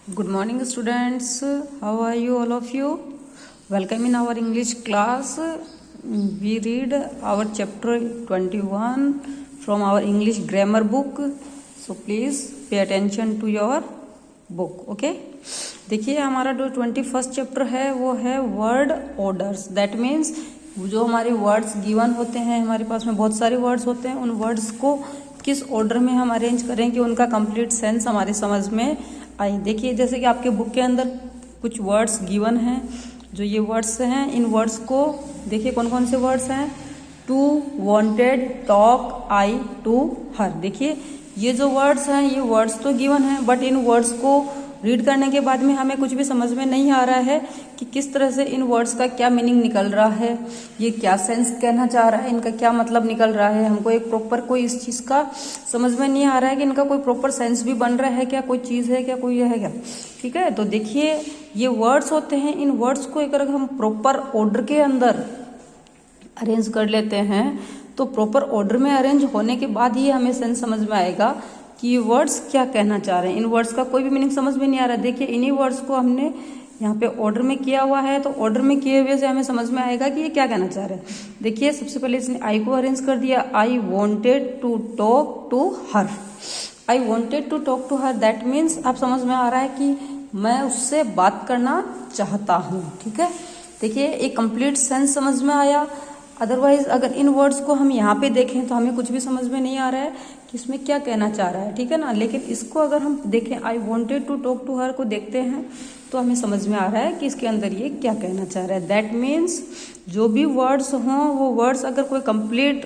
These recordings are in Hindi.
Good morning, students. How are you, all of you? Welcome in our English class. We read our chapter 21 from our English grammar book. So please pay attention to your book. Okay? देखिए हमारा जो 21st चैप्टर है वो है वर्ड ऑर्डर्स. दैट मीन्स जो हमारे वर्ड्स गिवन होते हैं, हमारे पास में बहुत सारे वर्ड्स होते हैं, उन वर्ड्स को किस ऑर्डर में हम अरेंज करें कि उनका कंप्लीट सेंस हमारे समझ में आए. देखिए जैसे कि आपके बुक के अंदर कुछ वर्ड्स गिवन हैं. जो ये वर्ड्स हैं, इन वर्ड्स को देखिए कौन कौन से वर्ड्स हैं. To, wanted, talk, I, to, her. देखिए ये जो वर्ड्स हैं ये वर्ड्स तो गिवन हैं, बट इन वर्ड्स को रीड करने के बाद में हमें कुछ भी समझ में नहीं आ रहा है कि किस तरह से इन वर्ड्स का क्या मीनिंग निकल रहा है, ये क्या सेंस कहना चाह रहा है, इनका क्या मतलब निकल रहा है. हमको एक प्रॉपर कोई इस चीज का समझ में नहीं आ रहा है कि इनका कोई प्रॉपर सेंस भी बन रहा है क्या, कोई चीज है क्या, कोई है क्या. ठीक है, तो देखिए ये वर्ड्स होते हैं, इन वर्ड्स को अगर हम प्रॉपर ऑर्डर के अंदर अरेंज कर लेते हैं तो प्रॉपर ऑर्डर में अरेंज होने के बाद ही हमें सेंस समझ में आएगा कि ये वर्ड्स क्या कहना चाह रहे हैं. इन वर्ड्स का कोई भी मीनिंग समझ में नहीं आ रहा है. देखिए इन्हीं वर्ड्स को हमने यहाँ पे ऑर्डर में किया हुआ है, तो ऑर्डर में किए हुए से हमें समझ में आएगा कि ये क्या कहना चाह रहे हैं. देखिए सबसे पहले इसने आई को अरेंज कर दिया. I wanted to talk to her. I wanted to talk to her, that means आप समझ में आ रहा है कि मैं उससे बात करना चाहता हूँ. ठीक है, देखिए एक कंप्लीट सेंस समझ में आया. अदरवाइज अगर इन वर्ड्स को हम यहाँ पे देखें तो हमें कुछ भी समझ में नहीं आ रहा है कि इसमें क्या कहना चाह रहा है. ठीक है ना, लेकिन इसको अगर हम देखें, I wanted to talk to her को देखते हैं तो हमें समझ में आ रहा है कि इसके अंदर ये क्या कहना चाह रहा है. दैट मीन्स जो भी वर्ड्स हों वो वर्ड्स अगर कोई कंप्लीट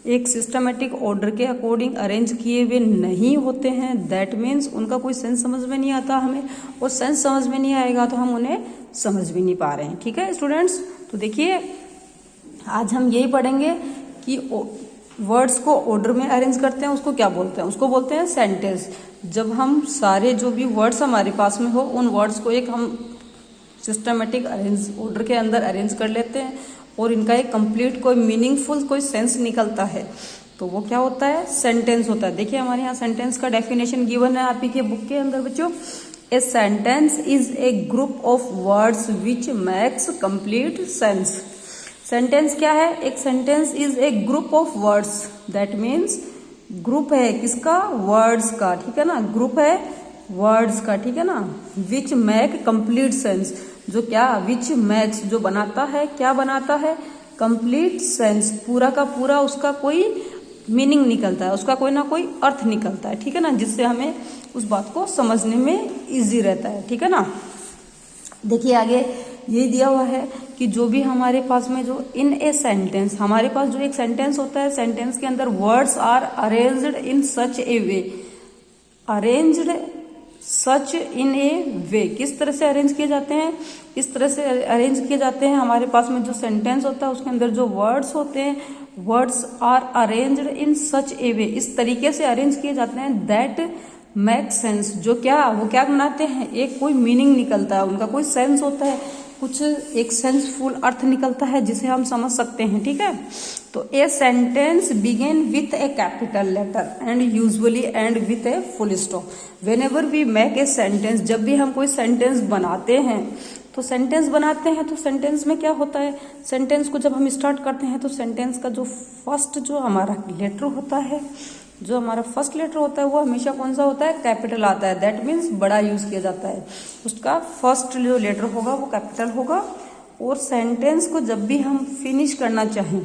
एक सिस्टमेटिक ऑर्डर के अकॉर्डिंग अरेंज किए हुए नहीं होते हैं, दैट मीन्स उनका कोई सेंस समझ में नहीं आता हमें, और सेंस समझ में नहीं आएगा तो हम उन्हें समझ भी नहीं पा रहे हैं. ठीक है स्टूडेंट्स, तो देखिए आज हम यही पढ़ेंगे कि वर्ड्स को ऑर्डर में अरेंज करते हैं उसको क्या बोलते हैं. उसको बोलते हैं सेंटेंस. जब हम सारे जो भी वर्ड्स हमारे पास में हो उन वर्ड्स को एक हम सिस्टमेटिक अरेंज ऑर्डर के अंदर अरेंज कर लेते हैं और इनका एक कंप्लीट कोई मीनिंगफुल कोई सेंस निकलता है तो वो क्या होता है, सेंटेंस होता है. देखिए हमारे यहाँ सेंटेंस का डेफिनेशन गिवन है आपकी के बुक के अंदर बच्चों. A sentence is a group of words which makes complete sense. Sentence क्या है, एक sentence is a group of words. That means group है किसका, वर्ड्स का. ठीक है ना, ग्रुप है वर्ड्स का. ठीक है ना, विच मेक कंप्लीट सेंस. जो क्या, विच मेक्स जो बनाता है, क्या बनाता है, कंप्लीट सेंस. पूरा का पूरा उसका कोई मीनिंग निकलता है, उसका कोई ना कोई अर्थ निकलता है. ठीक है ना, जिससे हमें उस बात को समझने में इजी रहता है. ठीक है ना, देखिए आगे ये दिया हुआ है कि जो भी हमारे पास में जो इन ए सेंटेंस, हमारे पास जो एक सेंटेंस होता है, सेंटेंस के अंदर words are arranged in such a way. Arranged such in a way, किस तरह से अरेंज किए जाते हैं, इस तरह से अरेंज किए जाते हैं. हमारे पास में जो सेंटेंस होता है उसके अंदर जो वर्ड्स होते हैं, words are arranged in such a वे, इस तरीके से अरेंज किए जाते हैं दैट मेक सेंस. जो क्या, वो क्या बनाते हैं, एक कोई मीनिंग निकलता है, उनका कोई सेंस होता है, कुछ एक सेंसफुल अर्थ निकलता है जिसे हम समझ सकते हैं. ठीक है, तो a sentence begin with a capital letter and usually end with a full stop. When we make a sentence, जब भी हम कोई सेंटेंस बनाते हैं तो सेंटेंस बनाते हैं तो सेंटेंस में क्या होता है, सेंटेंस को जब हम स्टार्ट करते हैं तो सेंटेंस का जो फर्स्ट जो हमारा लेटर होता है, जो हमारा फर्स्ट लेटर होता है वो हमेशा कौन सा होता है, कैपिटल आता है. दैट मीन्स बड़ा यूज किया जाता है. उसका फर्स्ट जो लेटर होगा वो कैपिटल होगा. और सेंटेंस को जब भी हम फिनिश करना चाहें,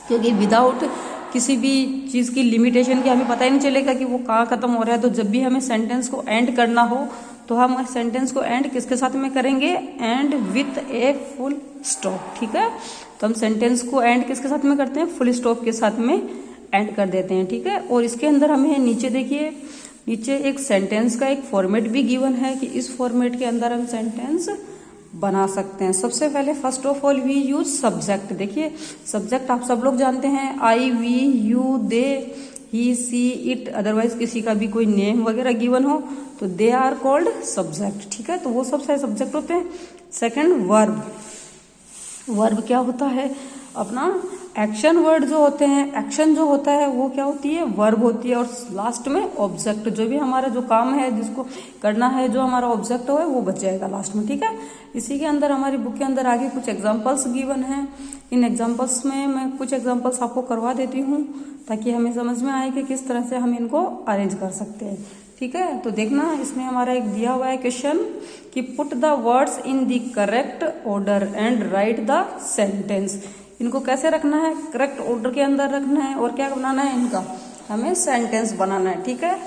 क्योंकि विदाउट किसी भी चीज की लिमिटेशन की हमें पता ही नहीं चलेगा कि वो कहाँ खत्म हो रहा है, तो जब भी हमें सेंटेंस को एंड करना हो तो हम सेंटेंस को एंड किसके साथ में करेंगे, and with a full stop. ठीक है, तो हम सेंटेंस को एंड किसके साथ में करते हैं, फुल स्टॉप के साथ में एंड कर देते हैं. ठीक है, और इसके अंदर हमें नीचे देखिए, नीचे एक सेंटेंस का एक फॉर्मेट भी गिवन है कि इस फॉर्मेट के अंदर हम सेंटेंस बना सकते हैं. सबसे पहले first of all we use subject. देखिए सब्जेक्ट आप सब लोग जानते हैं, I, we, you, they, he, she, it. Otherwise किसी का भी कोई नेम वगैरह गिवन हो तो दे आर कॉल्ड सब्जेक्ट. ठीक है, तो वो सब सारे सब्जेक्ट होते हैं. Second verb. वर्ब क्या होता है, अपना एक्शन वर्ड जो होते हैं, एक्शन जो होता है वो क्या होती है, वर्ब होती है, और लास्ट में ऑब्जेक्ट, जो भी हमारा जो काम है जिसको करना है, जो हमारा ऑब्जेक्ट है वो बच जाएगा लास्ट में, ठीक है। इसी के अंदर हमारी बुक के अंदर आगे कुछ एग्जांपल्स गिवन हैं। इन एग्जांपल्स में मैं कुछ एग्जांपल्स आपको करवा देती हूँ ताकि हमें समझ में आए कि किस तरह से हम इनको अरेंज कर सकते हैं, ठीक है। तो देखना, इसमें हमारा एक दिया हुआ है क्वेश्चन कि put the words in the correct order and right the sentence. इनको कैसे रखना है, करेक्ट ऑर्डर के अंदर रखना है, और क्या बनाना है इनका, हमें सेंटेंस बनाना है, ठीक है।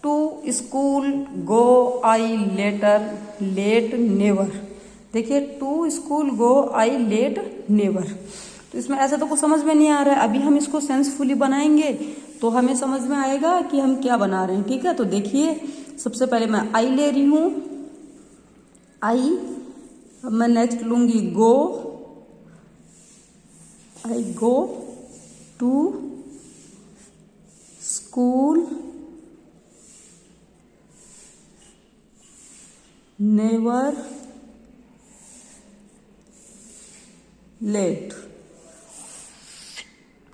To school go I later late never. देखिए, to school go I late never, तो इसमें ऐसा तो कुछ समझ में नहीं आ रहा है। अभी हम इसको सेंसफुली बनाएंगे तो हमें समझ में आएगा कि हम क्या बना रहे हैं, ठीक है। तो देखिए, सबसे पहले मैं आई ले रही हूं, आई। अब मैं नेक्स्ट लूंगी go, I go to school, never late.